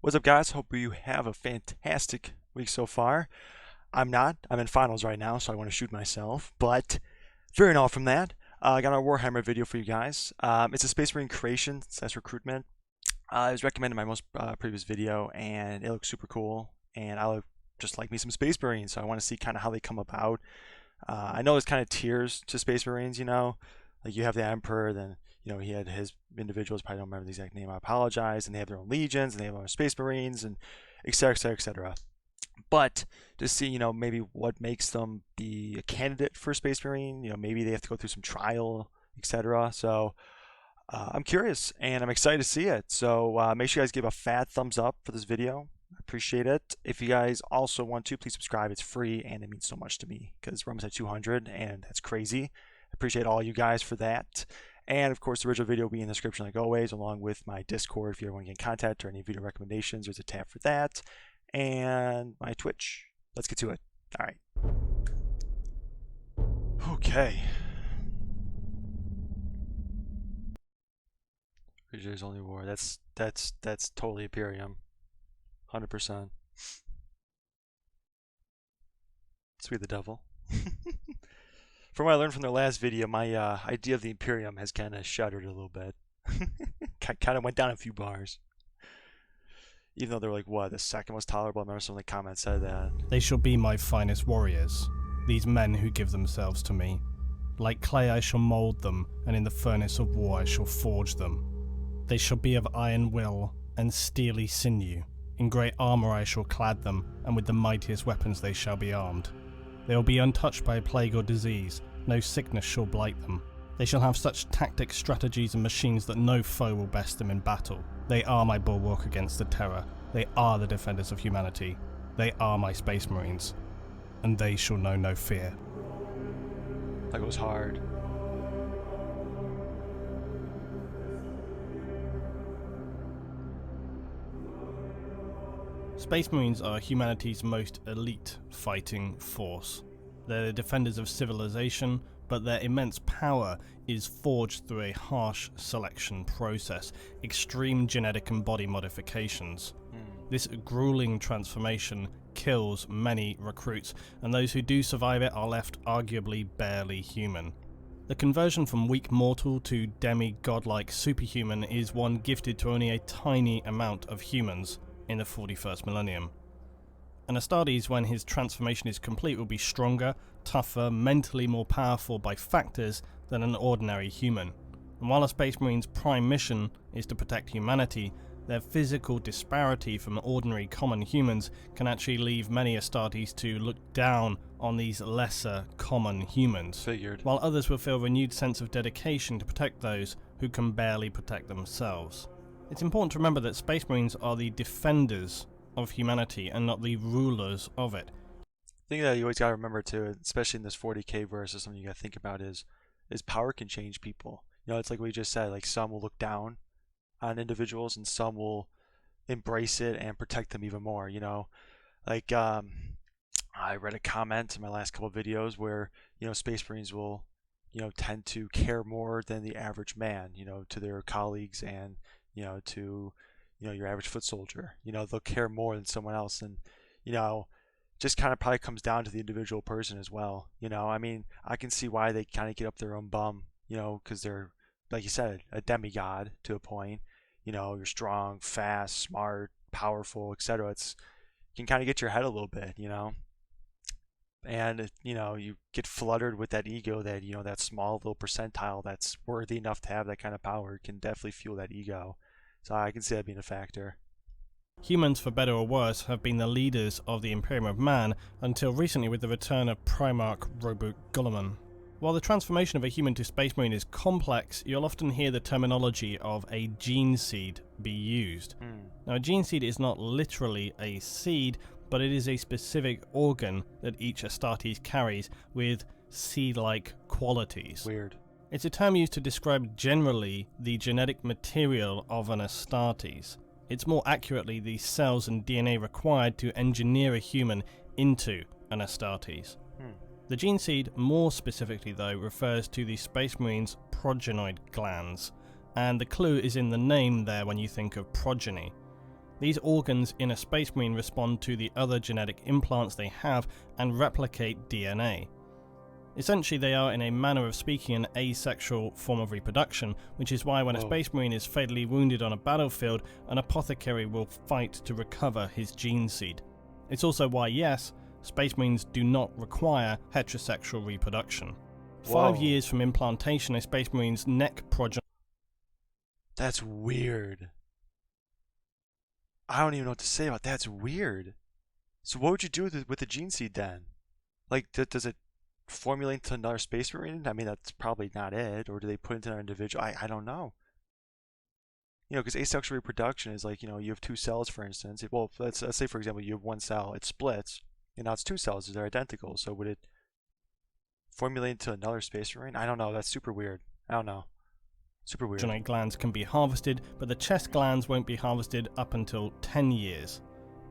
What's up, guys? Hope you have a fantastic week so far. I'm not. I'm in finals right now, so I want to shoot myself. But veering off from that, I got a Warhammer video for you guys. It's a Space Marine creation / recruitment. It was recommended in my most previous video, and it looks super cool. And I look just like me some Space Marines, so I want to see kind of how they come about. I know there's kind of tiers to Space Marines, like you have the Emperor, then he had his individuals, probably don't remember the exact name, I apologize, and they have their own legions, and they have their own Space Marines, and et cetera, et cetera, et cetera. But to see, maybe what makes them be a candidate for Space Marine, maybe they have to go through some trial, etc. So I'm curious, and I'm excited to see it. So make sure you guys give a fat thumbs up for this video. I appreciate it. If you guys also want to, please subscribe. It's free, and it means so much to me, because we're almost at 200, and that's crazy. I appreciate all you guys for that. And of course, the original video will be in the description like always, along with my Discord if you ever want to get in contact or any video recommendations. There's a tab for that. And my Twitch. Let's get to it. All right. Okay. There's only war. That's totally Imperium. 100%. Sweet the devil. From what I learned from their last video, my idea of the Imperium has kind of shuddered a little bit. Kind of went down a few bars. Even though they're like, what, the second most tolerable? I remember some of the comments said that. They shall be my finest warriors, these men who give themselves to me. Like clay I shall mould them, and in the furnace of war I shall forge them. They shall be of iron will and steely sinew. In great armour I shall clad them, and with the mightiest weapons they shall be armed. They will be untouched by plague or disease, no sickness shall blight them. They shall have such tactics, strategies and machines that no foe will best them in battle. They are my bulwark against the terror. They are the defenders of humanity. They are my Space Marines. And they shall know no fear. That goes hard. Space Marines are humanity's most elite fighting force. They're the defenders of civilization, but their immense power is forged through a harsh selection process, extreme genetic and body modifications. This grueling transformation kills many recruits, and those who do survive it are left arguably barely human. The conversion from weak mortal to demi-godlike superhuman is one gifted to only a tiny amount of humans in the 41st millennium. And Astartes, when his transformation is complete, will be stronger, tougher, mentally more powerful by factors than an ordinary human. And while a Space Marine's prime mission is to protect humanity, their physical disparity from ordinary common humans can actually leave many Astartes to look down on these lesser common humans. Figured. While others will feel a renewed sense of dedication to protect those who can barely protect themselves. It's important to remember that Space Marines are the defenders of humanity and not the rulers of it. The thing that you always gotta remember too, especially in this 40k verse, is something you gotta think about is power can change people. It's like we just said, like some will look down on individuals and some will embrace it and protect them even more. Like I read a comment in my last couple of videos where Space Marines will tend to care more than the average man, to their colleagues and to your average foot soldier. They'll care more than someone else, and just kind of probably comes down to the individual person as well. I mean, I can see why they kind of get up their own bum, because they're, like you said, a demigod to a point. You're strong, fast, smart, powerful, etc. It can kind of get your head a little bit, and you get fluttered with that ego that that small little percentile that's worthy enough to have that kind of power can definitely fuel that ego. So I can see that being a factor. Humans, for better or worse, have been the leaders of the Imperium of Man until recently with the return of Primarch Roboute Guilliman. While the transformation of a human to Space Marine is complex, you'll often hear the terminology of a gene seed be used. Now, a gene seed is not literally a seed, but it is a specific organ that each Astartes carries with seed-like qualities. Weird. It's a term used to describe generally the genetic material of an Astartes. It's more accurately the cells and DNA required to engineer a human into an Astartes. The gene seed, more specifically though, refers to the Space Marine's progenoid glands, and the clue is in the name there when you think of progeny. These organs in a Space Marine respond to the other genetic implants they have and replicate DNA. Essentially, they are, in a manner of speaking, an asexual form of reproduction, which is why when a Space Marine is fatally wounded on a battlefield, an apothecary will fight to recover his gene seed. It's also why, yes, Space Marines do not require heterosexual reproduction. 5 years from implantation, a Space Marine's neck progeny... That's weird. I don't even know what to say about that. That's weird. So what would you do with the gene seed then? Like, does it formulate into another Space Marine? I mean, that's probably not it. Or do they put it into another individual? I don't know. You know, because asexual reproduction is like, you know, you have two cells, for instance. Well, let's say, for example, you have one cell. It splits, and now it's two cells. They're identical. So would it formulate into another Space Marine? I don't know. That's super weird. I don't know. Super weird. Genetic glands can be harvested, but the chest glands won't be harvested up until 10 years.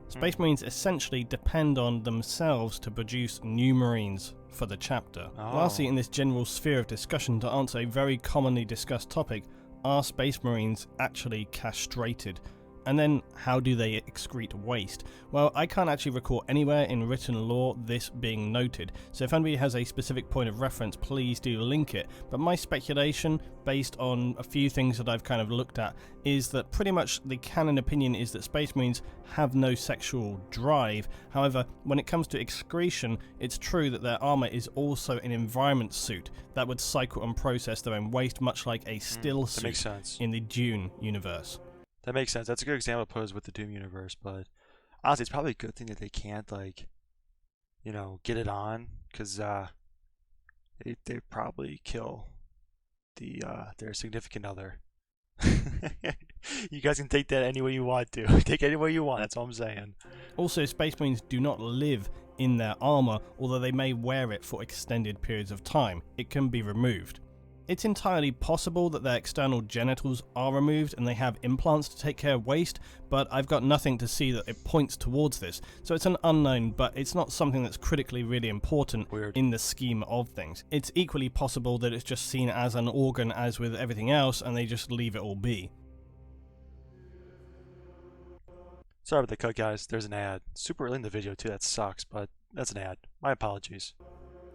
Space Marines essentially depend on themselves to produce new Marines for the chapter. Lastly, in this general sphere of discussion, to answer a very commonly discussed topic, are Space Marines actually castrated? And then, how do they excrete waste? Well, I can't actually recall anywhere in written law this being noted, so if anybody has a specific point of reference, please do link it. But my speculation, based on a few things that I've kind of looked at, is that pretty much the canon opinion is that Space Marines have no sexual drive. However, when it comes to excretion, it's true that their armor is also an environment suit that would cycle and process their own waste, much like a still suit in the Dune universe. That makes sense. That's a good example posed with the Doom universe, but honestly, it's probably a good thing that they can't, like, you know, get it on, because they probably kill their significant other. You guys can take that any way you want to. Take it any way you want. That's all I'm saying. Also, Space Marines do not live in their armor, although they may wear it for extended periods of time. It can be removed. It's entirely possible that their external genitals are removed and they have implants to take care of waste, but I've got nothing to see that it points towards this. So it's an unknown, but it's not something that's critically really important in the scheme of things. It's equally possible that it's just seen as an organ as with everything else and they just leave it all be. Sorry about the cut, guys. There's an ad. Super early in the video too, that sucks, but that's an ad. My apologies.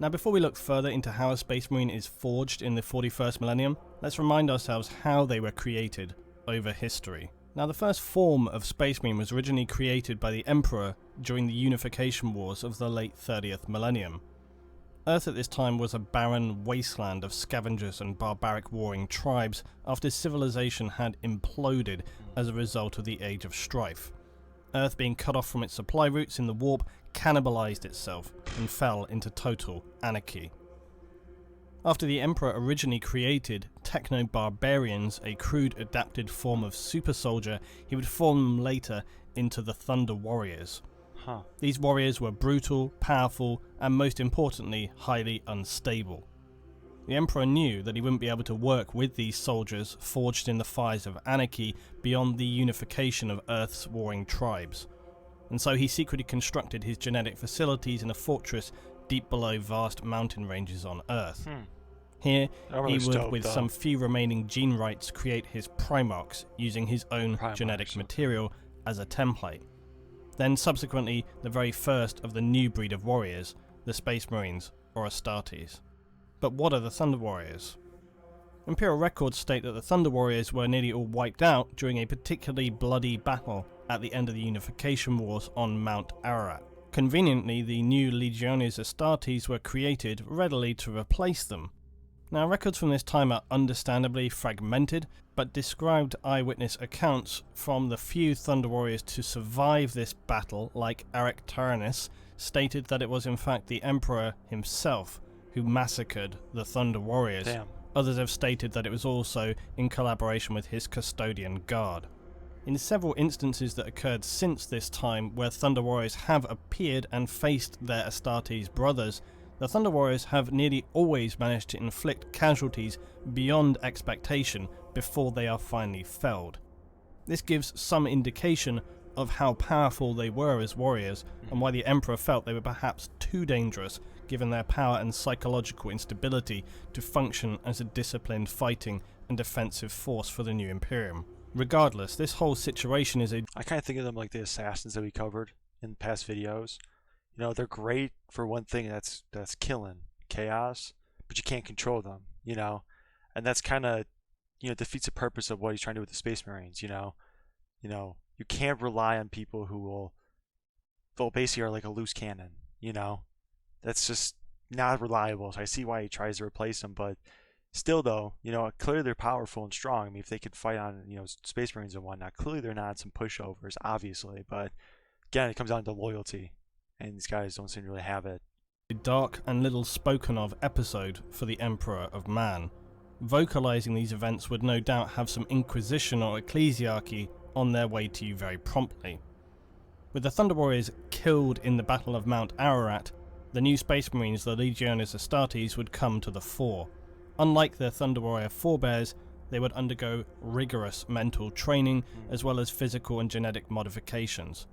Now, before we look further into how a Space Marine is forged in the 41st millennium, let's remind ourselves how they were created over history. Now, the first form of Space Marine was originally created by the Emperor during the Unification Wars of the late 30th millennium. Earth at this time was a barren wasteland of scavengers and barbaric warring tribes after civilization had imploded as a result of the Age of Strife. Earth, being cut off from its supply routes in the warp, cannibalized itself and fell into total anarchy. After the Emperor originally created techno-barbarians, a crude adapted form of super soldier, he would form them later into the Thunder Warriors. These warriors were brutal, powerful, and most importantly, highly unstable. The Emperor knew that he wouldn't be able to work with these soldiers forged in the fires of anarchy beyond the unification of Earth's warring tribes. And so he secretly constructed his genetic facilities in a fortress deep below vast mountain ranges on Earth. Here, he would, with some few remaining gene rights, create his Primarchs using his own genetic material as a template. Then subsequently, the very first of the new breed of warriors, the Space Marines, or Astartes. But what are the Thunder Warriors? Imperial records state that the Thunder Warriors were nearly all wiped out during a particularly bloody battle at the end of the Unification Wars on Mount Ararat. Conveniently, the new Legiones Astartes were created readily to replace them. Now, records from this time are understandably fragmented, but described eyewitness accounts from the few Thunder Warriors to survive this battle, like Arcturnus, stated that it was in fact the Emperor himself who massacred the Thunder Warriors. Others have stated that it was also in collaboration with his custodian guard. In several instances that occurred since this time where Thunder Warriors have appeared and faced their Astartes brothers, the Thunder Warriors have nearly always managed to inflict casualties beyond expectation before they are finally felled. This gives some indication of how powerful they were as warriors and why the Emperor felt they were perhaps too dangerous given their power and psychological instability to function as a disciplined fighting and defensive force for the new Imperium. Regardless, this whole situation is a I kind of think of them like the assassins that we covered in past videos. You know, they're great for one thing, that's killing chaos, but you can't control them, you know? And that's kind of, you know, defeats the purpose of what he's trying to do with the Space Marines, you know? You can't rely on people who will basically are like a loose cannon, you know? That's just not reliable. So I see why he tries to replace them, but still though, you know, clearly they're powerful and strong. I mean, if they could fight on, you know, Space Marines and whatnot, clearly they're not some pushovers, obviously, but again, it comes down to loyalty, and these guys don't seem to really have it. dark and little spoken of episode for the Emperor of Man. Vocalizing these events would no doubt have some Inquisition or Ecclesiarchy on their way to you very promptly. With the Thunder Warriors killed in the Battle of Mount Ararat, the new Space Marines, the Legiones Astartes, would come to the fore. Unlike their Thunder Warrior forebears, they would undergo rigorous mental training as well as physical and genetic modifications.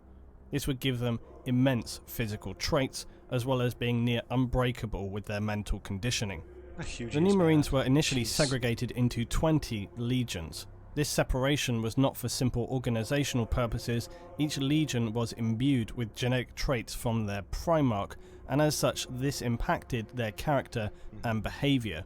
This would give them immense physical traits as well as being near unbreakable with their mental conditioning. The new Marines were initially segregated into 20 legions. This separation was not for simple organizational purposes. Each legion was imbued with genetic traits from their Primarch, and as such this impacted their character and behavior.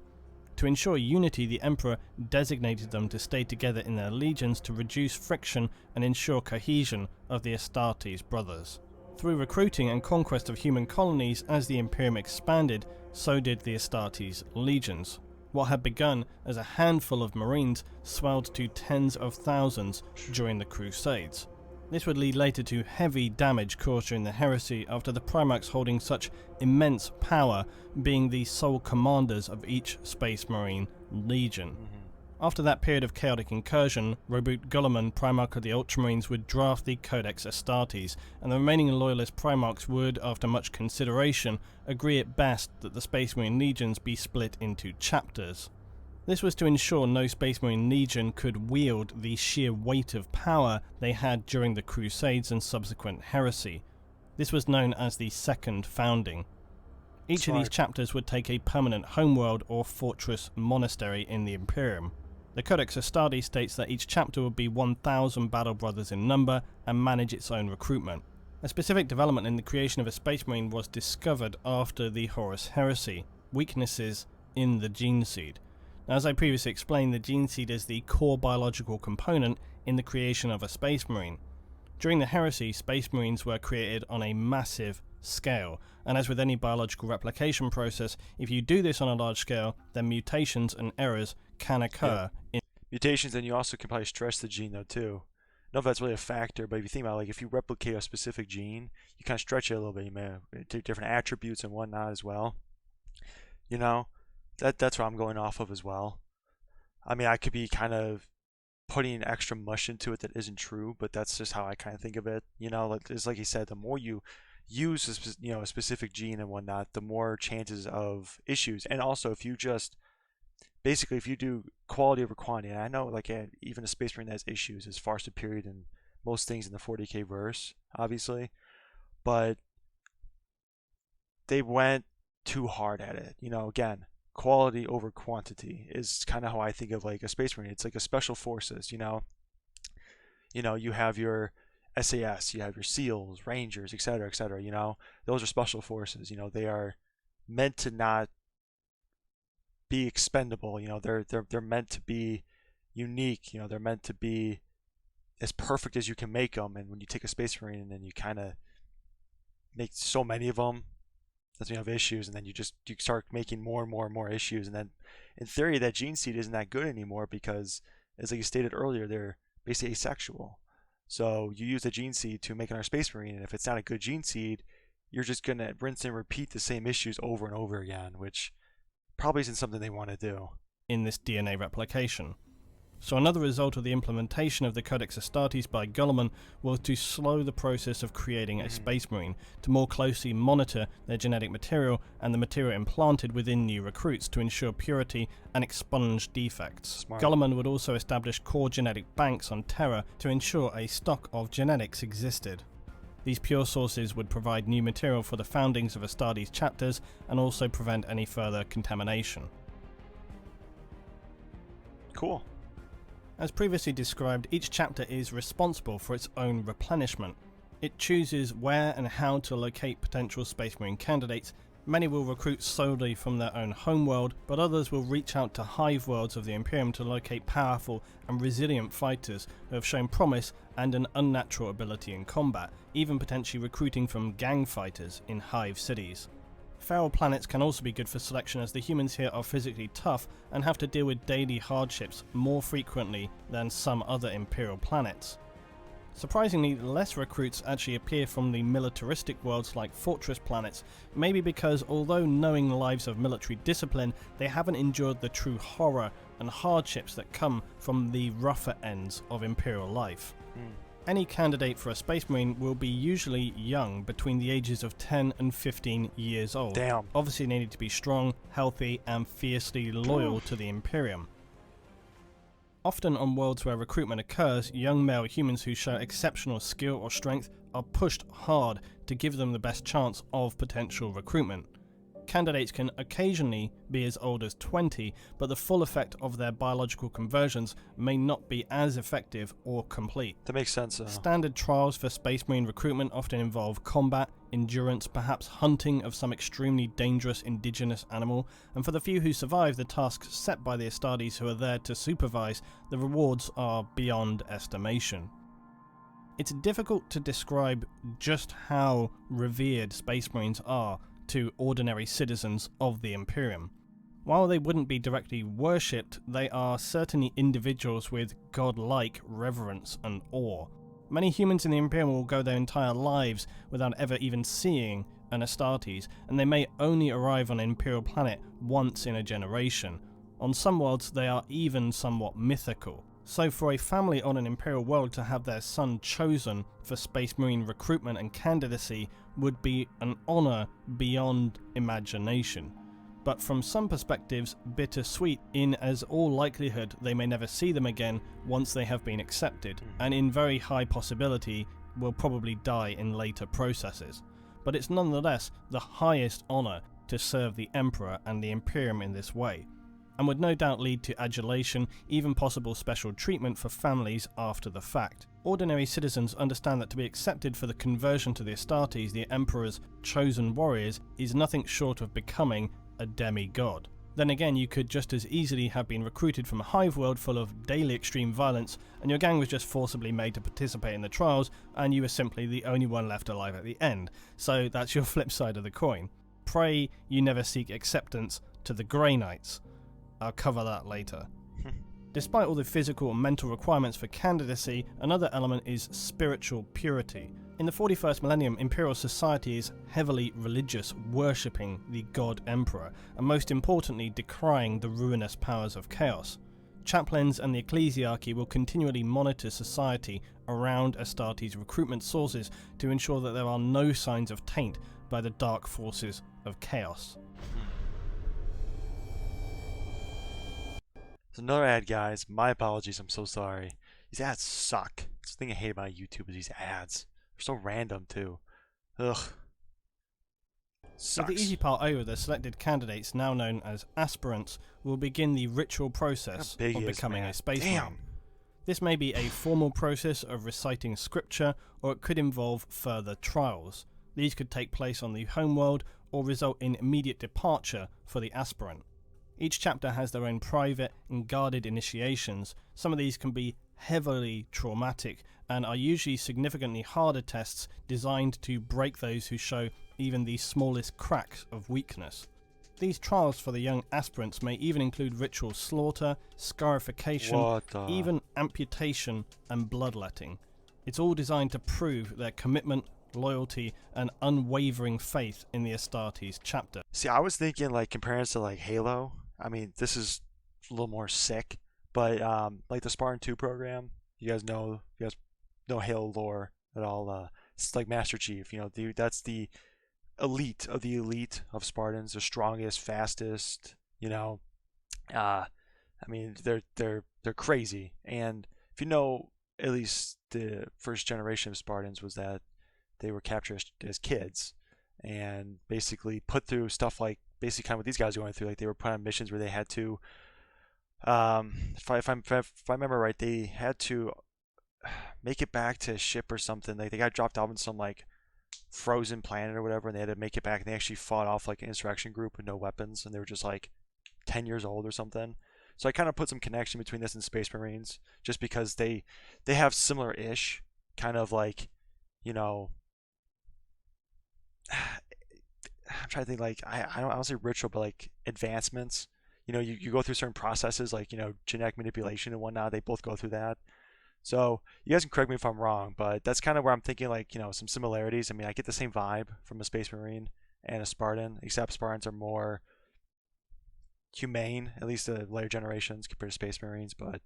To ensure unity, the Emperor designated them to stay together in their legions to reduce friction and ensure cohesion of the Astartes brothers. Through recruiting and conquest of human colonies as the Imperium expanded, so did the Astartes legions. What had begun as a handful of Marines swelled to tens of thousands during the Crusades. This would lead later to heavy damage caused during the heresy after the Primarchs holding such immense power, being the sole commanders of each Space Marine legion. After that period of chaotic incursion, Roboute Guilliman, Primarch of the Ultramarines, would draft the Codex Astartes, and the remaining loyalist Primarchs would, after much consideration, agree at best that the Space Marine legions be split into chapters. This was to ensure no Space Marine legion could wield the sheer weight of power they had during the Crusades and subsequent heresy. This was known as the Second Founding. Each of these chapters would take a permanent homeworld or fortress monastery in the Imperium. The Codex Astartes states that each chapter would be 1,000 battle brothers in number and manage its own recruitment. A specific development in the creation of a Space Marine was discovered after the Horus Heresy: weaknesses in the gene seed. Now, as I previously explained, the gene seed is the core biological component in the creation of a Space Marine. During the Heresy, Space Marines were created on a massive scale, and as with any biological replication process, if you do this on a large scale, then mutations and errors can occur. Mutations, and you also can probably stress the gene though too. I don't know if that's really a factor, but if you think about it, like if you replicate a specific gene, you kind of stretch it a little bit. You may take different attributes and whatnot as well. You know, that's what I'm going off of as well. I mean, I could be kind of putting extra mush into it that isn't true, but that's just how I kind of think of it. You know, it's like you said, the more you use a specific gene and whatnot, the more chances of issues. And also, if you just basically, if you do quality over quantity, and I know like even a Space Marine that has issues is far superior than most things in the 40k verse, obviously, but they went too hard at it. You know, again, quality over quantity is kind of how I think of like a Space Marine. It's like a special forces. You know, you have your SAS, you have your SEALs, Rangers, etc., etc. You know, those are special forces. You know, they are meant to not be expendable. You know, they're meant to be unique. You know, they're meant to be as perfect as you can make them. And when you take a Space Marine and then you kind of make so many of them, that's when you have issues. And then you start making more and more and more issues. And then in theory, that gene seed isn't that good anymore because, as like you stated earlier, they're basically asexual. So you use the gene seed to make another Space Marine, and if it's not a good gene seed, you're just gonna rinse and repeat the same issues over and over again, which probably isn't something they want to do in this DNA replication. So another result of the implementation of the Codex Astartes by Guilliman was to slow the process of creating a Space Marine, to more closely monitor their genetic material and the material implanted within new recruits to ensure purity and expunge defects. Guilliman would also establish core genetic banks on Terra to ensure a stock of genetics existed. These pure sources would provide new material for the foundings of Astartes chapters and also prevent any further contamination. Cool. As previously described, each chapter is responsible for its own replenishment. It chooses where and how to locate potential Space Marine candidates. Many will recruit solely from their own homeworld, but others will reach out to hive worlds of the Imperium to locate powerful and resilient fighters who have shown promise and an unnatural ability in combat, even potentially recruiting from gang fighters in hive cities. Feral planets can also be good for selection, as the humans here are physically tough and have to deal with daily hardships more frequently than some other Imperial planets. Surprisingly, less recruits actually appear from the militaristic worlds like fortress planets, maybe because although knowing the lives of military discipline, they haven't endured the true horror and hardships that come from the rougher ends of Imperial life. Any candidate for a Space Marine will be usually young, between the ages of 10 and 15 years old. Damn. Obviously they need to be strong, healthy and fiercely loyal to the Imperium. Often on worlds where recruitment occurs, young male humans who show exceptional skill or strength are pushed hard to give them the best chance of potential recruitment. Candidates can occasionally be as old as 20, but the full effect of their biological conversions may not be as effective or complete. That makes sense. Standard trials for Space Marine recruitment often involve combat, endurance, perhaps hunting of some extremely dangerous indigenous animal, and for the few who survive the tasks set by the Astartes who are there to supervise, the rewards are beyond estimation. It's difficult to describe just how revered Space Marines are to ordinary citizens of the Imperium. While they wouldn't be directly worshipped, they are certainly individuals with godlike reverence and awe. Many humans in the Imperium will go their entire lives without ever even seeing an Astartes, and they may only arrive on an Imperial planet once in a generation. On some worlds they are even somewhat mythical. So for a family on an Imperial world to have their son chosen for Space Marine recruitment and candidacy would be an honour beyond imagination. But from some perspectives, bittersweet, in as all likelihood they may never see them again once they have been accepted, and in very high possibility will probably die in later processes. But it's nonetheless the highest honour to serve the Emperor and the Imperium in this way, and would no doubt lead to adulation, even possible special treatment for families after the fact. Ordinary citizens understand that to be accepted for the conversion to the Astartes, the Emperor's chosen warriors, is nothing short of becoming a demigod. Then again, you could just as easily have been recruited from a hive world full of daily extreme violence, and your gang was just forcibly made to participate in the trials, and you were simply the only one left alive at the end. So that's your flip side of the coin. Pray you never seek acceptance to the Grey Knights. I'll cover that later. Despite all the physical and mental requirements for candidacy, another element is spiritual purity. In the 41st millennium, Imperial society is heavily religious, worshipping the God Emperor, and most importantly decrying the ruinous powers of chaos. Chaplains and the ecclesiarchy will continually monitor society around Astartes' recruitment sources to ensure that there are no signs of taint by the dark forces of chaos. It's another ad, guys. My apologies. I'm so sorry. These ads suck. That's the thing I hate about YouTube is these ads. They're so random too. Ugh. Sucks. With the easy part over, the selected candidates, now known as aspirants, will begin the ritual process of becoming a Space Marine. This may be a formal process of reciting scripture, or it could involve further trials. These could take place on the homeworld or result in immediate departure for the aspirant. Each chapter has their own private and guarded initiations. Some of these can be heavily traumatic and are usually significantly harder tests designed to break those who show even the smallest cracks of weakness. These trials for the young aspirants may even include ritual slaughter, scarification, even amputation and bloodletting. It's all designed to prove their commitment, loyalty and unwavering faith in the Astartes chapter. See, I was thinking like comparing this to like Halo. I mean, this is a little more sick, but like the Spartan 2 program, you guys know Halo lore at all. It's like Master Chief, that's the elite of Spartans, the strongest, fastest, I mean, they're crazy. And if you know, at least the first generation of Spartans was that they were captured as kids and basically put through stuff like basically kind of what these guys are going through. Like they were put on missions where they had to If I remember right, they had to make it back to a ship or something. They got dropped off in some like frozen planet or whatever, and they had to make it back. And they actually fought off like an insurrection group with no weapons, and they were just like 10 years old or something. So I kind of put some connection between this and Space Marines, just because they have similar-ish kind of like, you know, I'm trying to think like I don't say ritual, but like advancements. You know, you go through certain processes like, you know, genetic manipulation and whatnot. They both go through that. So you guys can correct me if I'm wrong, but that's kind of where I'm thinking like, you know, some similarities. I mean, I get the same vibe from a Space Marine and a Spartan, except Spartans are more humane, at least the later generations compared to Space Marines, but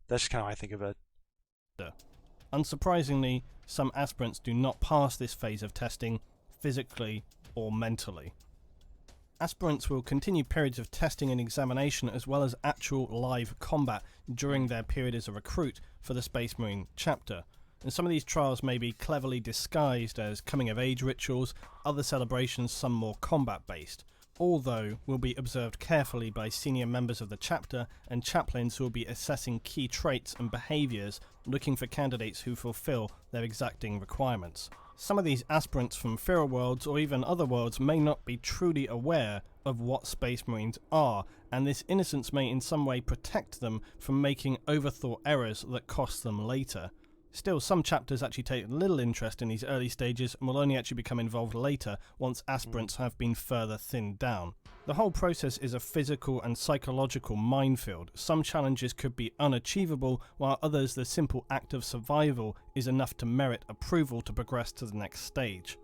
that's just kind of how I think of it. Unsurprisingly, some aspirants do not pass this phase of testing physically or mentally. Aspirants will continue periods of testing and examination as well as actual live combat during their period as a recruit for the Space Marine chapter. And some of these trials may be cleverly disguised as coming of age rituals, other celebrations some more combat based. All though will be observed carefully by senior members of the chapter and chaplains who will be assessing key traits and behaviours, looking for candidates who fulfil their exacting requirements. Some of these aspirants from Feral worlds or even other worlds may not be truly aware of what Space Marines are, and this innocence may in some way protect them from making overthought errors that cost them later. Still, some chapters actually take little interest in these early stages and will only actually become involved later once aspirants have been further thinned down. The whole process is a physical and psychological minefield. Some challenges could be unachievable, while others the simple act of survival is enough to merit approval to progress to the next stage.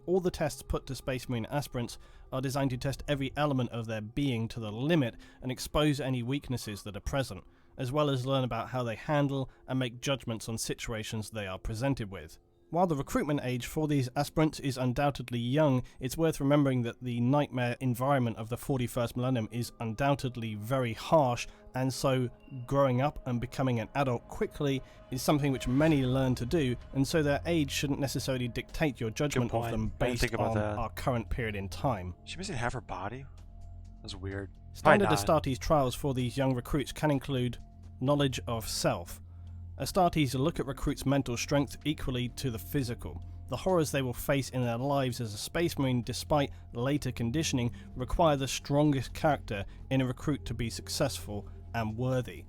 All the tests put to Space Marine aspirants are designed to test every element of their being to the limit and expose any weaknesses that are present, as well as learn about how they handle and make judgments on situations they are presented with. While the recruitment age for these aspirants is undoubtedly young, it's worth remembering that the nightmare environment of the 41st millennium is undoubtedly very harsh, and so growing up and becoming an adult quickly is something which many learn to do, and so their age shouldn't necessarily dictate your judgment of them based on our current period in time. She missing half her body? That's weird. Standard Astartes trials for these young recruits can include knowledge of self. Astartes look at recruits' mental strength equally to the physical. The horrors they will face in their lives as a Space Marine, despite later conditioning, require the strongest character in a recruit to be successful and worthy.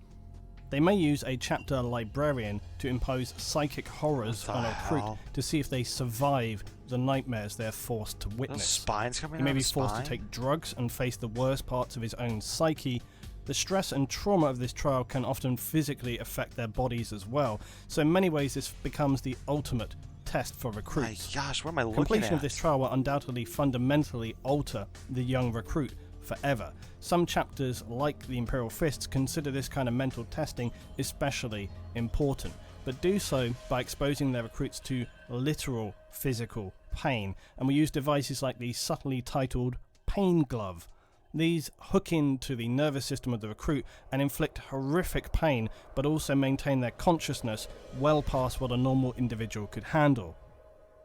They may use a chapter librarian to impose psychic horrors on a recruit to see if they survive the nightmares they're forced to witness. Spines coming he may be forced to take drugs and face the worst parts of his own psyche. The stress and trauma of this trial can often physically affect their bodies as well, so in many ways this becomes the ultimate test for recruits. My gosh, what am I looking at? Completion of this trial will undoubtedly fundamentally alter the young recruit forever. Some chapters, like the Imperial Fists, consider this kind of mental testing especially important, but do so by exposing their recruits to literal physical pain, and we use devices like the subtly titled pain glove. These hook into the nervous system of the recruit and inflict horrific pain, but also maintain their consciousness well past what a normal individual could handle.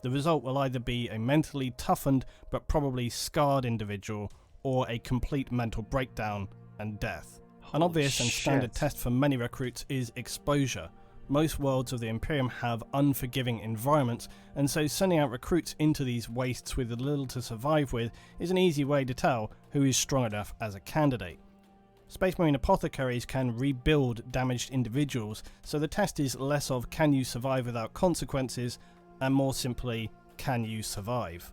The result will either be a mentally toughened but probably scarred individual, or a complete mental breakdown and death. An obvious and standard test for many recruits is exposure. Most worlds of the Imperium have unforgiving environments, and so sending out recruits into these wastes with little to survive with is an easy way to tell who is strong enough as a candidate. Space Marine apothecaries can rebuild damaged individuals, so the test is less of can you survive without consequences, and more simply, can you survive?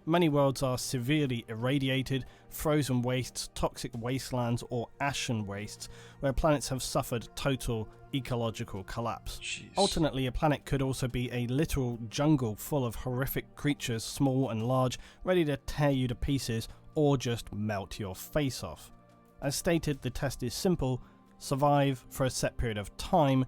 Many worlds are severely irradiated, frozen wastes, toxic wastelands, or ashen wastes, where planets have suffered total ecological collapse. Jeez. Alternately, a planet could also be a literal jungle full of horrific creatures, small and large, ready to tear you to pieces or just melt your face off. As stated, the test is simple: survive for a set period of time.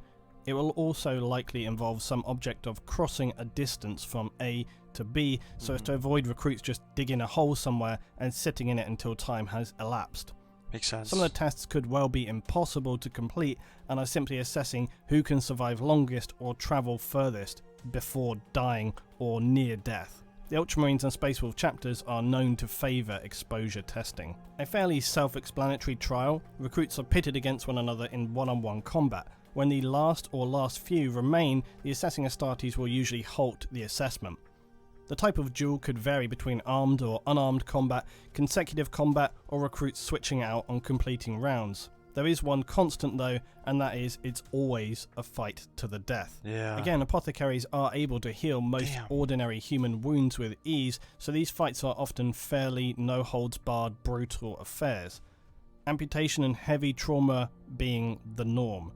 It will also likely involve some object of crossing a distance from A to B, so as to avoid recruits just digging a hole somewhere and sitting in it until time has elapsed. Makes sense. Some of the tests could well be impossible to complete and are simply assessing who can survive longest or travel furthest before dying or near death. The Ultramarines and Space Wolf chapters are known to favour exposure testing. A fairly self-explanatory trial, recruits are pitted against one another in one-on-one combat. When the last few remain, the assessing Astartes will usually halt the assessment. The type of duel could vary between armed or unarmed combat, consecutive combat, or recruits switching out on completing rounds. There is one constant though, and that is it's always a fight to the death. Yeah. Again, apothecaries are able to heal most ordinary human wounds with ease, so these fights are often fairly no-holds-barred brutal affairs. Amputation and heavy trauma being the norm.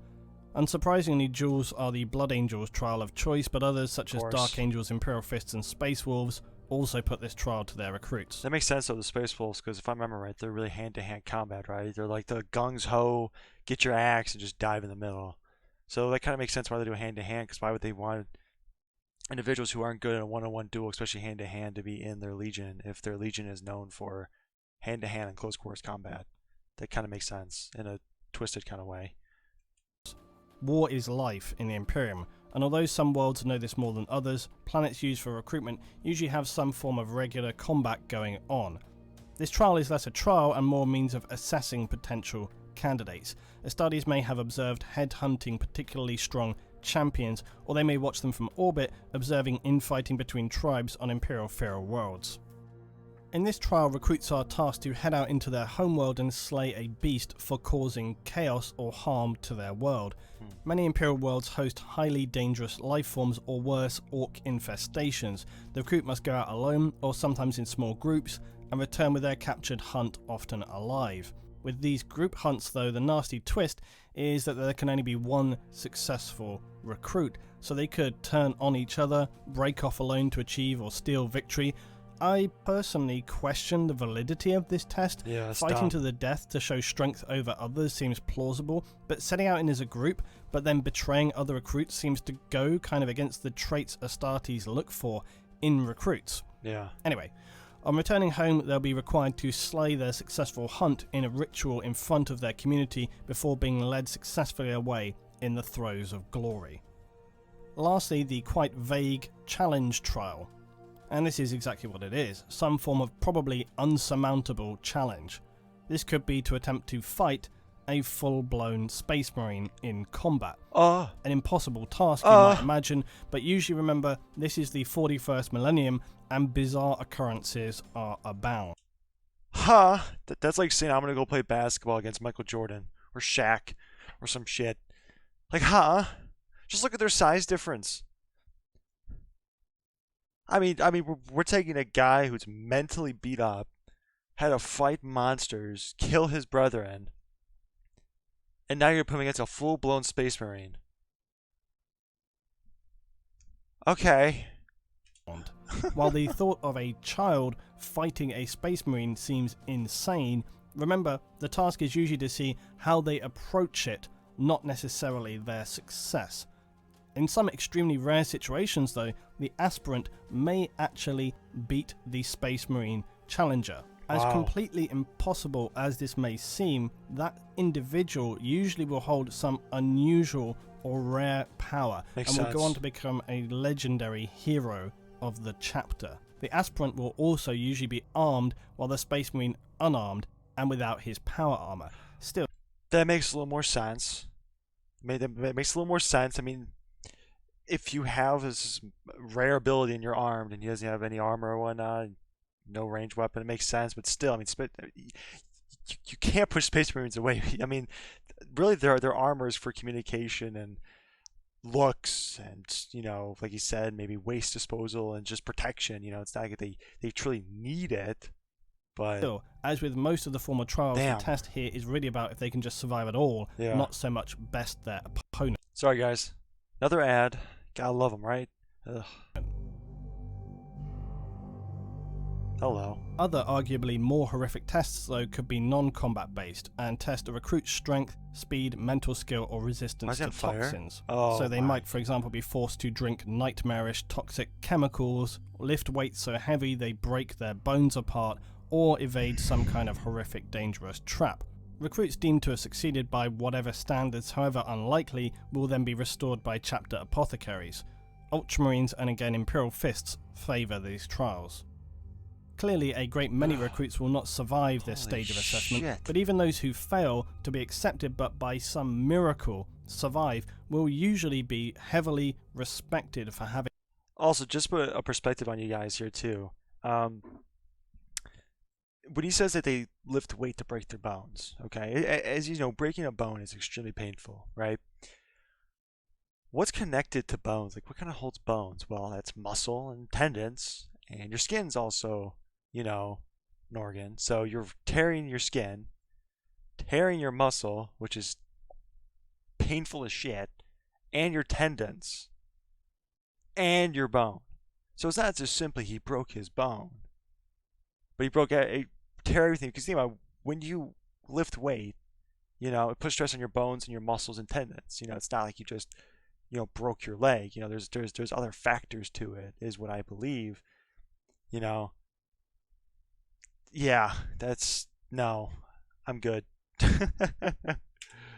Unsurprisingly, duels are the Blood Angels trial of choice, but others such as Dark Angels, Imperial Fists and Space Wolves also put this trial to their recruits. That makes sense though, the Space Wolves, because if I remember right, they're really hand-to-hand combat, right? They're like the gungs-ho, get your axe and just dive in the middle. So that kind of makes sense why they do hand-to-hand, because why would they want individuals who aren't good in a one-on-one duel, especially hand-to-hand, to be in their legion if their legion is known for hand-to-hand and close-quarters combat? That kind of makes sense in a twisted kind of way. War is life in the Imperium, and although some worlds know this more than others, planets used for recruitment usually have some form of regular combat going on. This trial is less a trial and more a means of assessing potential candidates. Astartes may have observed head-hunting particularly strong champions, or they may watch them from orbit, observing infighting between tribes on Imperial feral worlds. In this trial, recruits are tasked to head out into their homeworld and slay a beast for causing chaos or harm to their world. Many Imperial worlds host highly dangerous life forms or worse, orc infestations. The recruit must go out alone, or sometimes in small groups, and return with their captured hunt often alive. With these group hunts though, the nasty twist is that there can only be one successful recruit, so they could turn on each other, break off alone to achieve or steal victory. I personally question the validity of this test. Fighting to the death to show strength over others seems plausible, but setting out in as a group, but then betraying other recruits seems to go kind of against the traits Astartes look for in recruits. Anyway, on returning home, they'll be required to slay their successful hunt in a ritual in front of their community before being led successfully away in the throes of glory. Lastly, the quite vague challenge trial. And this is exactly what it is, some form of probably unsurmountable challenge. This could be to attempt to fight a full-blown Space Marine in combat. An impossible task you might imagine, but usually remember this is the 41st millennium and bizarre occurrences are abound. That's like saying I'm gonna go play basketball against Michael Jordan or Shaq or some shit. Like, just look at their size difference. I mean, we're taking a guy who's mentally beat up, had to fight monsters, kill his brethren, and now you're putting him against a full-blown Space Marine. Okay. While the thought of a child fighting a Space Marine seems insane, remember, the task is usually to see how they approach it, not necessarily their success. In some extremely rare situations though, the aspirant may actually beat the Space Marine challenger. As completely impossible as this may seem, that individual usually will hold some unusual or rare power and will go on to become a legendary hero of the chapter. The aspirant will also usually be armed while the Space Marine unarmed and without his power armor. Still, that makes a little more sense. It makes a little more sense. I mean, if you have this rare ability and you're armed and he doesn't have any armor or whatnot, no ranged weapon, it makes sense. But still, I mean, you can't push Space Marines away. I mean, really, their armor is for communication and looks and, you know, like you said, maybe waste disposal and just protection. You know, it's not like they truly need it. But still, as with most of the former trials, the test here is really about if they can just survive at all, not so much best their opponent. Sorry, guys. Another ad. Gotta love them, right? Ugh. Hello. Other arguably more horrific tests though could be non-combat based and test a recruit's strength, speed, mental skill or resistance to toxins. So they might for example be forced to drink nightmarish toxic chemicals, lift weights so heavy they break their bones apart, or evade some kind of horrific dangerous trap. Recruits deemed to have succeeded by whatever standards, however unlikely, will then be restored by chapter apothecaries. Ultramarines and again Imperial Fists favour these trials. Clearly, a great many recruits will not survive this stage of assessment, shit. but even those who fail to be accepted but by some miracle survive will usually be heavily respected for having. Also, just put a perspective on you guys here too. When he says that they lift weight to break their bones, okay? As you know, breaking a bone is extremely painful, right? What's connected to bones? Like, what kind of holds bones? Well, that's muscle and tendons, and your skin's also, you know, an organ. So you're tearing your skin, tearing your muscle, which is painful as shit, and your tendons, and your bone. So it's not just simply he broke his bone, but he tear everything. Because think about when you lift weight, you know, it puts stress on your bones and your muscles and tendons. You know, it's not like you just, you know, broke your leg. You know, there's other factors to it, is what I believe. You know, yeah, no, I'm good.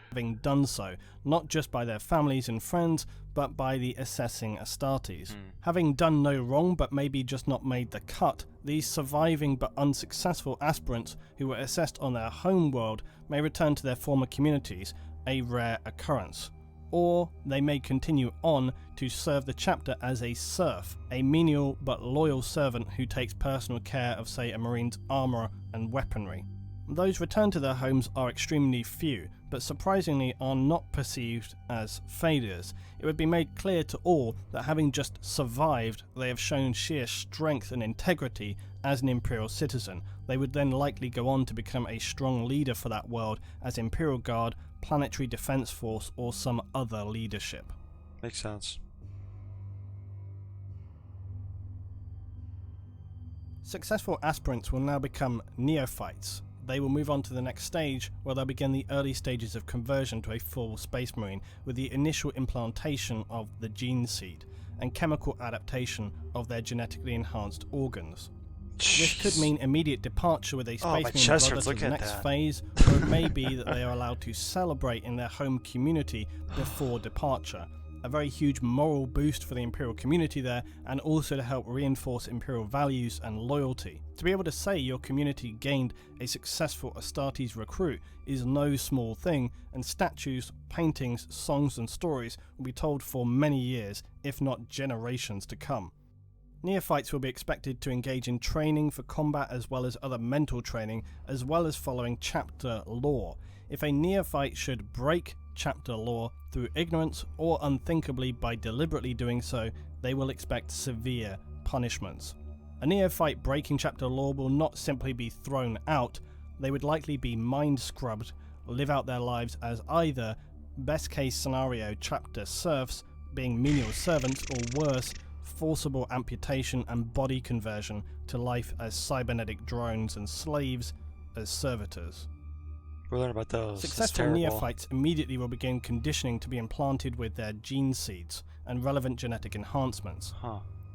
Having done so, not just by their families and friends, but by the assessing Astartes. Having done no wrong but maybe just not made the cut, these surviving but unsuccessful aspirants who were assessed on their home world may return to their former communities, a rare occurrence. Or they may continue on to serve the chapter as a serf, a menial but loyal servant who takes personal care of, say, a marine's armour and weaponry. Those returned to their homes are extremely few, but surprisingly are not perceived as failures. It would be made clear to all that having just survived, they have shown sheer strength and integrity as an Imperial citizen. They would then likely go on to become a strong leader for that world as Imperial Guard, Planetary Defense Force, or some other leadership. Makes sense. Successful aspirants will now become neophytes. They will move on to the next stage, where they'll begin the early stages of conversion to a full Space Marine with the initial implantation of the gene seed and chemical adaptation of their genetically enhanced organs. This could mean immediate departure with a Space Marine brother to the next phase, or it may be that they are allowed to celebrate in their home community before departure. A very huge moral boost for the Imperial community there, and also to help reinforce Imperial values and loyalty. To be able to say your community gained a successful Astartes recruit is no small thing, and statues, paintings, songs and stories will be told for many years, if not generations to come. Neophytes will be expected to engage in training for combat as well as other mental training, as well as following chapter lore. If a neophyte should break chapter lore through ignorance or unthinkably by deliberately doing so, they will expect severe punishments. A neophyte breaking chapter lore will not simply be thrown out, they would likely be mind scrubbed, live out their lives as either, best case scenario, chapter serfs, being menial servants, or worse, forcible amputation and body conversion to life as cybernetic drones and slaves as servitors. We'll learn about those. Successful neophytes immediately will begin conditioning to be implanted with their gene seeds and relevant genetic enhancements.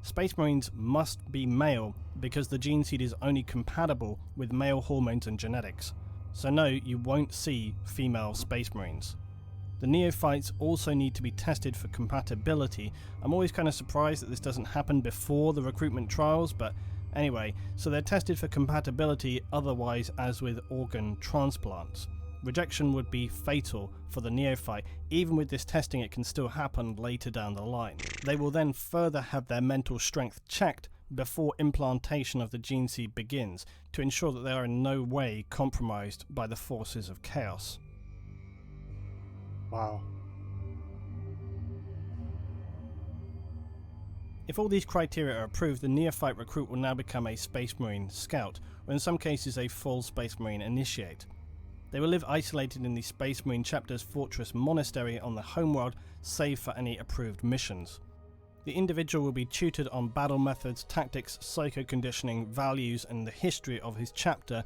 Space Marines must be male because the gene seed is only compatible with male hormones and genetics. So no, you won't see female Space Marines. The neophytes also need to be tested for compatibility. I'm always kind of surprised that this doesn't happen before the recruitment trials, but anyway, so they're tested for compatibility, otherwise as with organ transplants. Rejection would be fatal for the neophyte. Even with this testing, it can still happen later down the line. They will then further have their mental strength checked before implantation of the gene seed begins, to ensure that they are in no way compromised by the forces of chaos. Wow. If all these criteria are approved, the neophyte recruit will now become a Space Marine scout, or in some cases a full Space Marine initiate. They will live isolated in the Space Marine chapter's fortress monastery on the homeworld, save for any approved missions. The individual will be tutored on battle methods, tactics, psycho-conditioning, values, and the history of his chapter.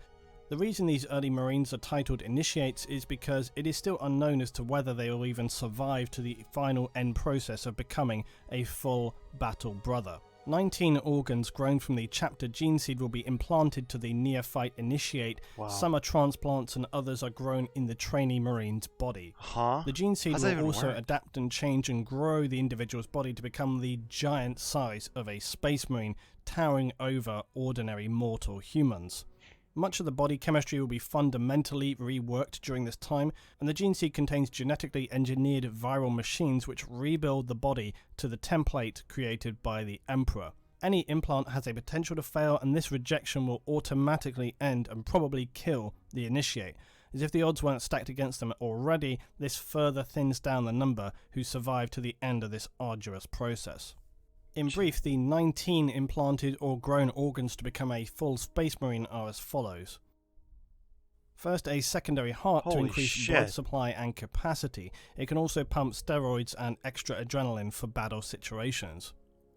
The reason these early Marines are titled initiates is because it is still unknown as to whether they will even survive to the final end process of becoming a full battle brother. 19 organs grown from the chapter gene seed will be implanted to the neophyte initiate. Wow. Some are transplants and others are grown in the trainee marine's body. Huh? The gene seed How's that will even also work? adapt and change and grow the individual's body to become the giant size of a space marine, towering over ordinary mortal humans. Much of the body chemistry will be fundamentally reworked during this time, and the gene seed contains genetically engineered viral machines which rebuild the body to the template created by the Emperor. Any implant has a potential to fail, and this rejection will automatically end and probably kill the initiate. As if the odds weren't stacked against them already, this further thins down the number who survive to the end of this arduous process. In brief, the 19 implanted or grown organs to become a full space marine are as follows. First, a secondary heart to Holy increase shit. blood supply and capacity. It can also pump steroids and extra adrenaline for battle situations.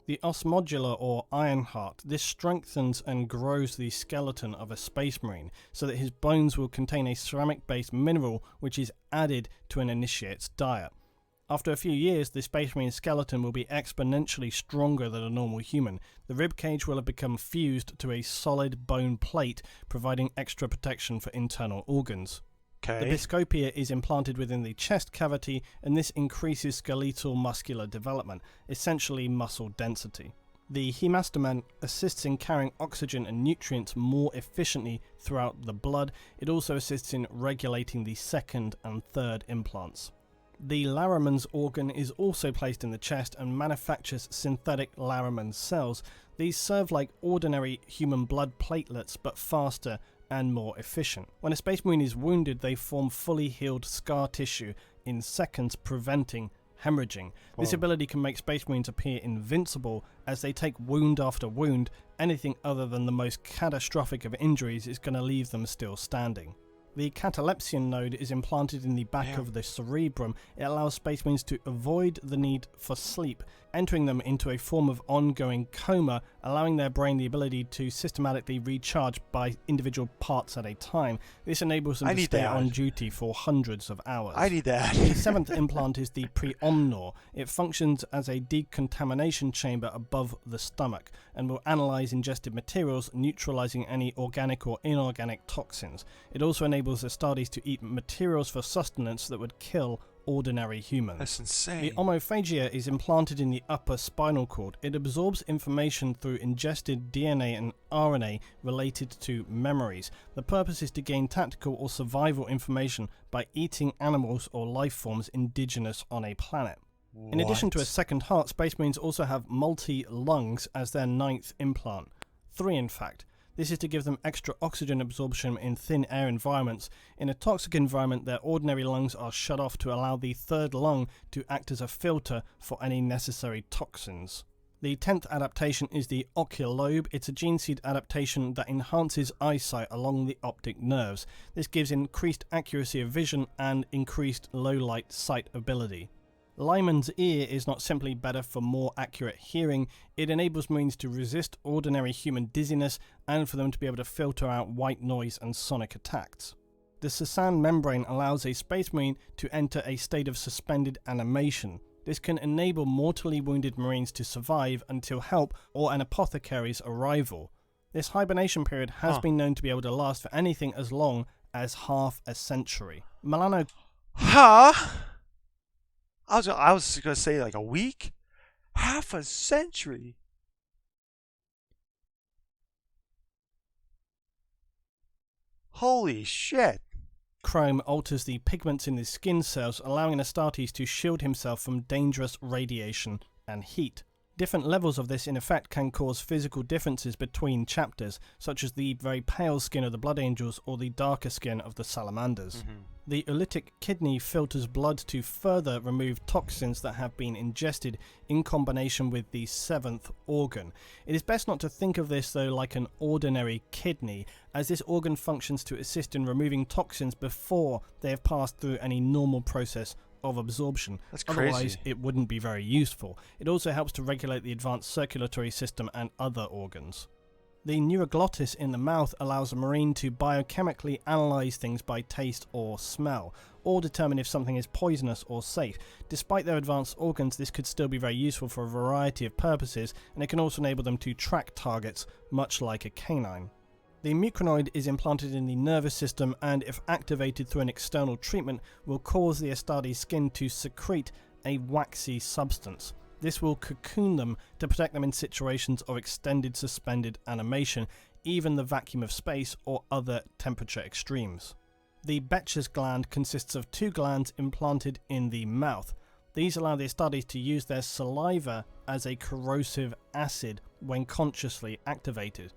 The osmodular or iron heart. This strengthens and grows the skeleton of a space marine so that his bones will contain a ceramic-based mineral which is added to an initiate's diet. After a few years, the space marine skeleton will be exponentially stronger than a normal human. The rib cage will have become fused to a solid bone plate, providing extra protection for internal organs. The Okay. biscopia is implanted within the chest cavity, and this increases skeletal muscular development, essentially muscle density. The hemastomen assists in carrying oxygen and nutrients more efficiently throughout the blood. It also assists in regulating the second and third implants. The Laramans organ is also placed in the chest and manufactures synthetic Laraman cells. These serve like ordinary human blood platelets but faster and more efficient. When a space marine is wounded, they form fully healed scar tissue in seconds, preventing hemorrhaging. This Whoa. ability can make space marines appear invincible as they take wound after wound. Anything other than the most catastrophic of injuries is going to leave them still standing. The catalepsian node is implanted in the back of the cerebrum. It allows space marines to avoid the need for sleep, entering them into a form of ongoing coma, allowing their brain the ability to systematically recharge by individual parts at a time. This enables them I to need stay that. on duty for hundreds of hours. I need that. The seventh implant is the preomnor. It functions as a decontamination chamber above the stomach and will analyze ingested materials, neutralizing any organic or inorganic toxins. It also enables Astartes to eat materials for sustenance that would kill ordinary humans. That's insane. The omophagia is implanted in the upper spinal cord. It absorbs information through ingested DNA and RNA related to memories. The purpose is to gain tactical or survival information by eating animals or life forms indigenous on a planet. In addition to a second heart, space marines also have multi-lungs as their ninth implant. 3 in fact. This is to give them extra oxygen absorption in thin air environments. In a toxic environment, their ordinary lungs are shut off to allow the third lung to act as a filter for any necessary toxins. The 10th adaptation is the Ocular Lobe. It's a gene seed adaptation that enhances eyesight along the optic nerves. This gives increased accuracy of vision and increased low light sight ability. Lyman's ear is not simply better for more accurate hearing, it enables marines to resist ordinary human dizziness and for them to be able to filter out white noise and sonic attacks. The Sasan membrane allows a space marine to enter a state of suspended animation. This can enable mortally wounded marines to survive until help or an apothecary's arrival. This hibernation period has been known to be able to last for anything as long as half a century. Huh? I was gonna say like a week? Half a century? Holy shit. Chrome alters the pigments in his skin cells, allowing Astartes to shield himself from dangerous radiation and heat. Different levels of this in effect can cause physical differences between chapters, such as the very pale skin of the Blood Angels or the darker skin of the Salamanders. The Olytic Kidney filters blood to further remove toxins that have been ingested in combination with the 7th organ. It is best not to think of this though like an ordinary kidney, as this organ functions to assist in removing toxins before they have passed through any normal process of absorption. That's crazy. Otherwise it wouldn't be very useful. It also helps to regulate the advanced circulatory system and other organs. The neuroglottis in the mouth allows a marine to biochemically analyze things by taste or smell. or determine if something is poisonous or safe. Despite their advanced organs, this could still be very useful for a variety of purposes, and it can also enable them to track targets, much like a canine. The mucranoid is implanted in the nervous system and, if activated through an external treatment, will cause the Astartes skin to secrete a waxy substance. This will cocoon them to protect them in situations of extended suspended animation, even the vacuum of space or other temperature extremes. The Becher's gland consists of 2 glands implanted in the mouth. These allow the Astartes to use their saliva as a corrosive acid when consciously activated.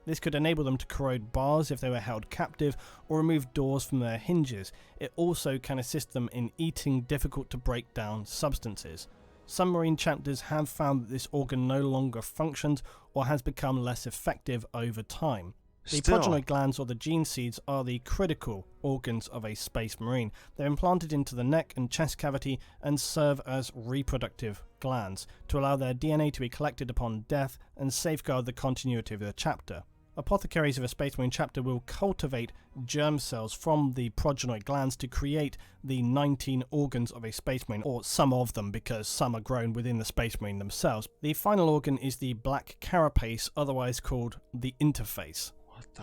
This could enable them to corrode bars if they were held captive, or remove doors from their hinges. It also can assist them in eating difficult to break down substances. Some marine chapters have found that this organ no longer functions or has become less effective over time. The progenoid glands, or the gene seeds, are the critical organs of a space marine. They're implanted into the neck and chest cavity and serve as reproductive glands to allow their DNA to be collected upon death and safeguard the continuity of the chapter. Apothecaries of a Space Marine chapter will cultivate germ cells from the progenoid glands to create the 19 organs of a Space Marine, or some of them, because some are grown within the Space Marine themselves. The final organ is the black carapace, otherwise called the interface.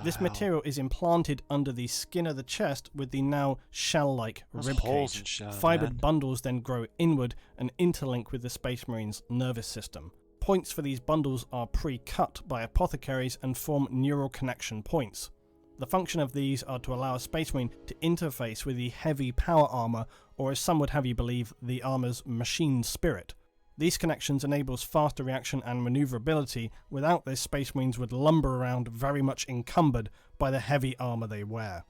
This material is implanted under the skin of the chest with the now shell-like ribcage. Fibered bundles then grow inward and interlink with the Space Marine's nervous system. Points for these bundles are pre-cut by apothecaries and form neural connection points. The function of these are to allow a Space Marine to interface with the heavy power armor, or as some would have you believe, the armor's machine spirit. These connections enables faster reaction and maneuverability. Without this, Space Marines would lumber around very much encumbered by the heavy armor they wear.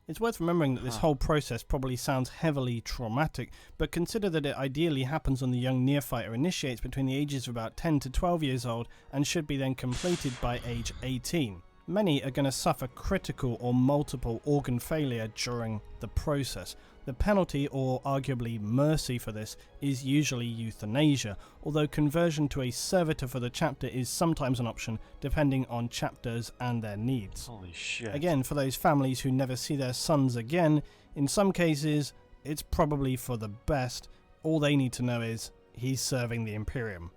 It's worth remembering that this whole process probably sounds heavily traumatic, but consider that it ideally happens when the young neophyte initiates between the ages of about 10 to 12 years old and should be then completed by age 18. Many are going to suffer critical or multiple organ failure during the process. The penalty, or arguably mercy, for this is usually euthanasia, although conversion to a servitor for the chapter is sometimes an option depending on chapters and their needs. Holy shit. Again, for those families who never see their sons again, in some cases it's probably for the best. All they need to know is he's serving the Imperium.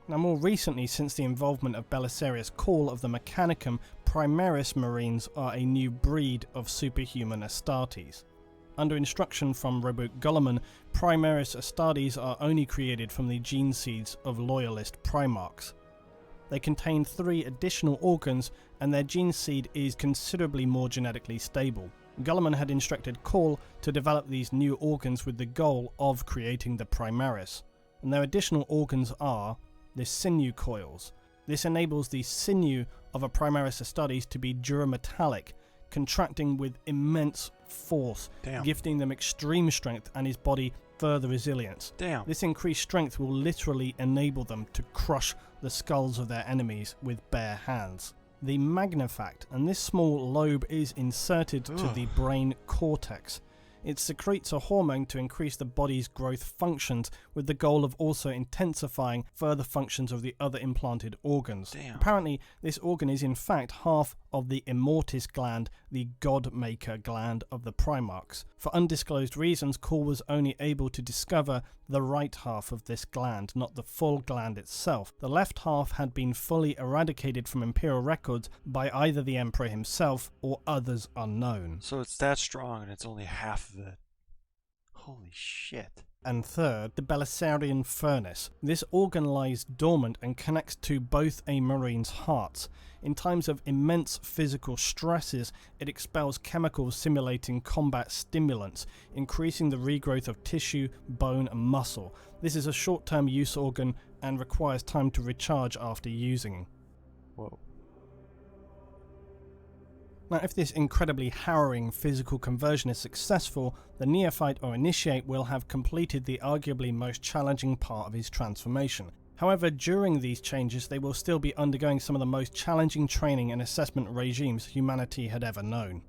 Now, more recently, since the involvement of Belisarius' call of the Mechanicum, Primaris Marines are a new breed of superhuman Astartes. Under instruction from Robert Gulliman, Primaris Astartes are only created from the gene seeds of loyalist Primarchs. They contain 3 additional organs, and their gene seed is considerably more genetically stable. Gulliman had instructed Call to develop these new organs with the goal of creating the Primaris, and their additional organs are the sinew coils. This enables the sinew of a Primaris Astartes to be durametallic, contracting with immense force, gifting them extreme strength and his body further resilience. This increased strength will literally enable them to crush the skulls of their enemies with bare hands. The magnifact, and this small lobe is inserted to the brain cortex. It secretes a hormone to increase the body's growth functions, with the goal of also intensifying further functions of the other implanted organs. Apparently, this organ is in fact half of the immortis gland, the god-maker gland of the Primarchs. For undisclosed reasons, Call was only able to discover the right half of this gland, not the full gland itself. The left half had been fully eradicated from Imperial records by either the Emperor himself or others unknown. So it's that strong and it's only half of it. Holy shit. And third, the Belisarian Furnace. This organ lies dormant and connects to both a Marine's hearts. In times of immense physical stresses, it expels chemicals simulating combat stimulants, increasing the regrowth of tissue, bone and muscle. This is a short-term use organ and requires time to recharge after using. Whoa. Now, if this incredibly harrowing physical conversion is successful, the neophyte or initiate will have completed the arguably most challenging part of his transformation. However, during these changes, they will still be undergoing some of the most challenging training and assessment regimes humanity had ever known.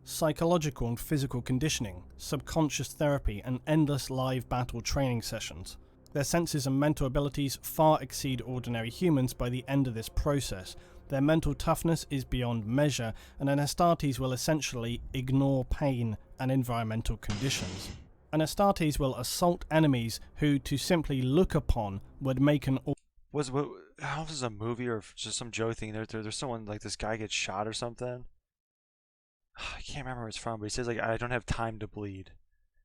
Psychological and physical conditioning, subconscious therapy, and endless live battle training sessions. Their senses and mental abilities far exceed ordinary humans by the end of this process. Their mental toughness is beyond measure, and an Astartes will essentially ignore pain and environmental conditions. And Astartes will assault enemies who, to simply look upon, would make an... How was this a movie or just some Joe thing? There's someone like this guy gets shot or something. I can't remember where it's from, but he says like I don't have time to bleed.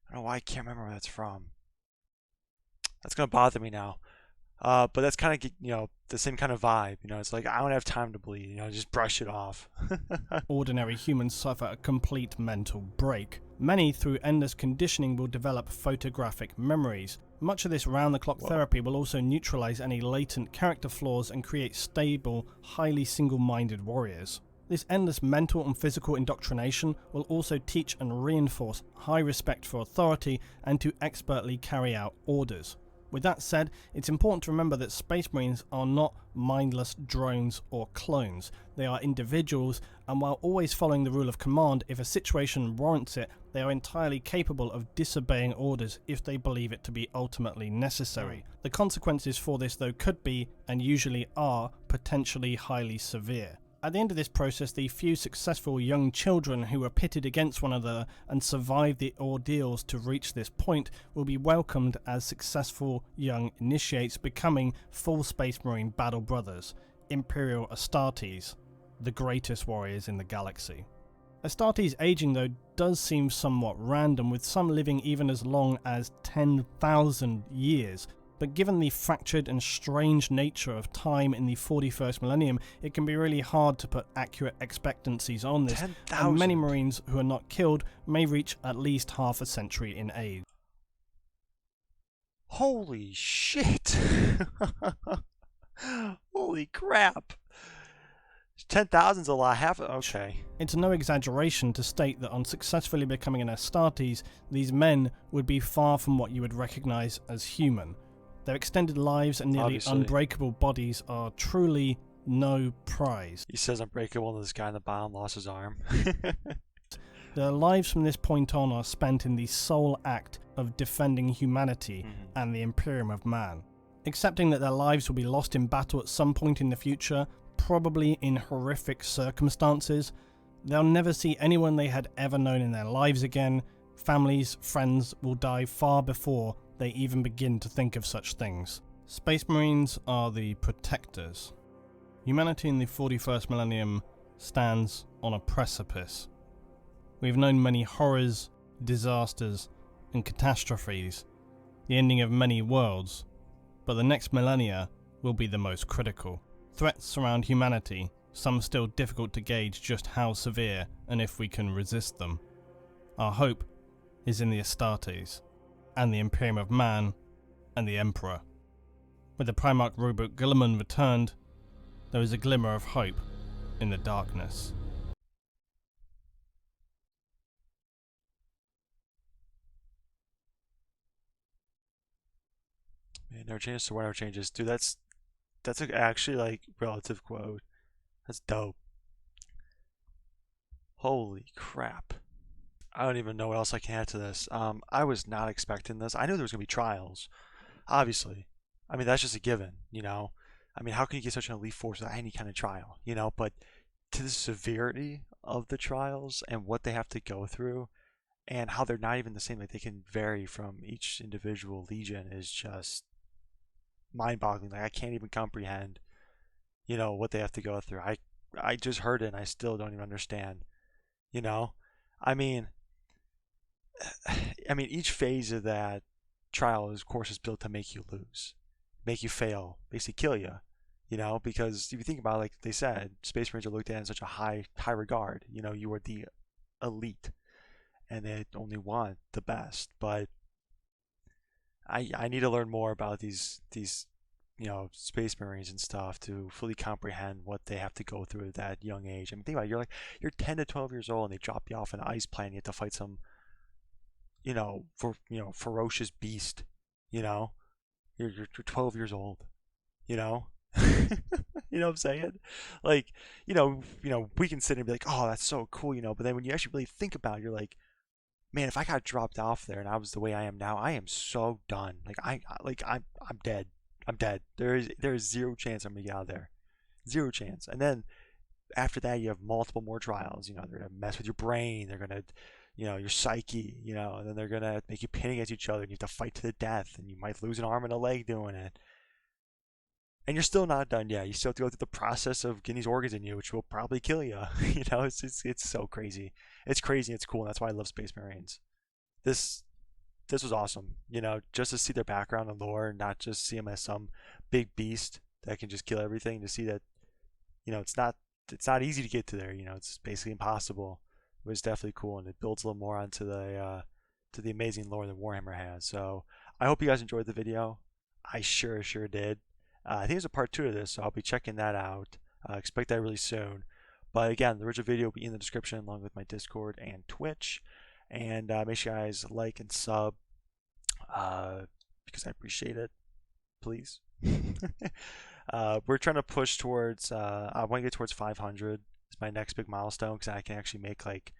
I don't know why I can't remember where that's from. That's gonna bother me now. But that's kind of the same kind of vibe. It's like I don't have time to bleed. Just brush it off. Ordinary humans suffer a complete mental break. Many, through endless conditioning, will develop photographic memories. Much of this round-the-clock therapy will also neutralize any latent character flaws and create stable, highly single-minded warriors. This endless mental and physical indoctrination will also teach and reinforce high respect for authority and to expertly carry out orders. With that said, it's important to remember that Space Marines are not mindless drones or clones. They are individuals, and while always following the rule of command, if a situation warrants it, they are entirely capable of disobeying orders if they believe it to be ultimately necessary. The consequences for this, though, could be, and usually are, potentially highly severe. At the end of this process, the few successful young children who are pitted against one another and survive the ordeals to reach this point will be welcomed as successful young initiates, becoming full Space Marine battle brothers, Imperial Astartes, the greatest warriors in the galaxy. Astartes' aging, though, does seem somewhat random, with some living even as long as 10,000 years. But given the fractured and strange nature of time in the 41st millennium, it can be really hard to put accurate expectancies on this, 10,000. and many Marines who are not killed may reach at least half a century in age. Holy shit! Holy crap! 10,000's a lot. Okay. It's no exaggeration to state that on successfully becoming an Astartes, these men would be far from what you would recognize as human. Their extended lives and nearly unbreakable bodies are truly no prize. He says unbreakable, and this guy in the bottom lost his arm. Their lives from this point on are spent in the sole act of defending humanity and the Imperium of Man. Accepting that their lives will be lost in battle at some point in the future, probably in horrific circumstances, they'll never see anyone they had ever known in their lives again. Families, friends will die far before they even begin to think of such things. Space Marines are the protectors. Humanity in the 41st millennium stands on a precipice. We've known many horrors, disasters, and catastrophes, the ending of many worlds, but the next millennia will be the most critical. Threats surround humanity, some still difficult to gauge just how severe and if we can resist them. Our hope is in the Astartes, and the Imperium of Man, and the Emperor. With the Primarch Robert Guilliman returned, there is a glimmer of hope in the darkness. Man, never changes to whatever changes. Dude, that's actually like relative quote. That's dope. Holy crap. I don't even know what else I can add to this. I was not expecting this. I knew there was going to be trials, obviously. I mean, that's just a given, I mean, how can you get such an elite force without any kind of trial, But to the severity of the trials and what they have to go through and how they're not even the same, like they can vary from each individual legion is just mind-boggling. Like I can't even comprehend, what they have to go through. I just heard it and I still don't even understand, I mean, each phase of that trial, of course, is built to make you lose, make you fail, basically kill you, because if you think about it, like they said, Space Marines are looked at in such a high regard. You are the elite, and they only want the best. But I need to learn more about these Space Marines and stuff to fully comprehend what they have to go through at that young age. I mean, think about it, you're 10 to 12 years old, and they drop you off an ice planet. You have to fight some ferocious beast, you're 12 years old, you know what I'm saying? Like, we can sit and be like, oh, that's so cool, but then when you actually really think about it, you're like, man, if I got dropped off there and I was the way I am now, I am so done. I'm dead. I'm dead. There is zero chance I'm gonna get out of there. Zero chance. And then after that, you have multiple more trials. They're gonna mess with your brain. They're gonna your psyche, and then they're gonna make you pin against each other and you have to fight to the death and you might lose an arm and a leg doing it. And you're still not done yet. You still have to go through the process of getting these organs in you, which will probably kill you. It's so crazy. It's crazy. It's cool. And that's why I love Space Marines. This this was awesome. Just to see their background and lore, not just see them as some big beast that can just kill everything. To see that, it's not easy to get to there. It's basically impossible. It was definitely cool, and it builds a little more onto the amazing lore that Warhammer has. So I hope you guys enjoyed the video. I sure did. I think there's a part 2 of this, so I'll be checking that out. Expect that really soon. But again, the original video will be in the description along with my Discord and Twitch. And make sure you guys like and sub because I appreciate it. Please. We're trying to push towards, I want to get towards 500. It's my next big milestone because I can actually make like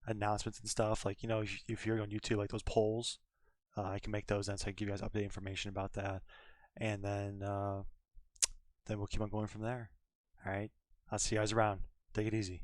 announcements and stuff. Like, if you're on YouTube, like those polls, I can make those then so I can give you guys updated information about that. And then we'll keep on going from there. All right. I'll see you guys around. Take it easy.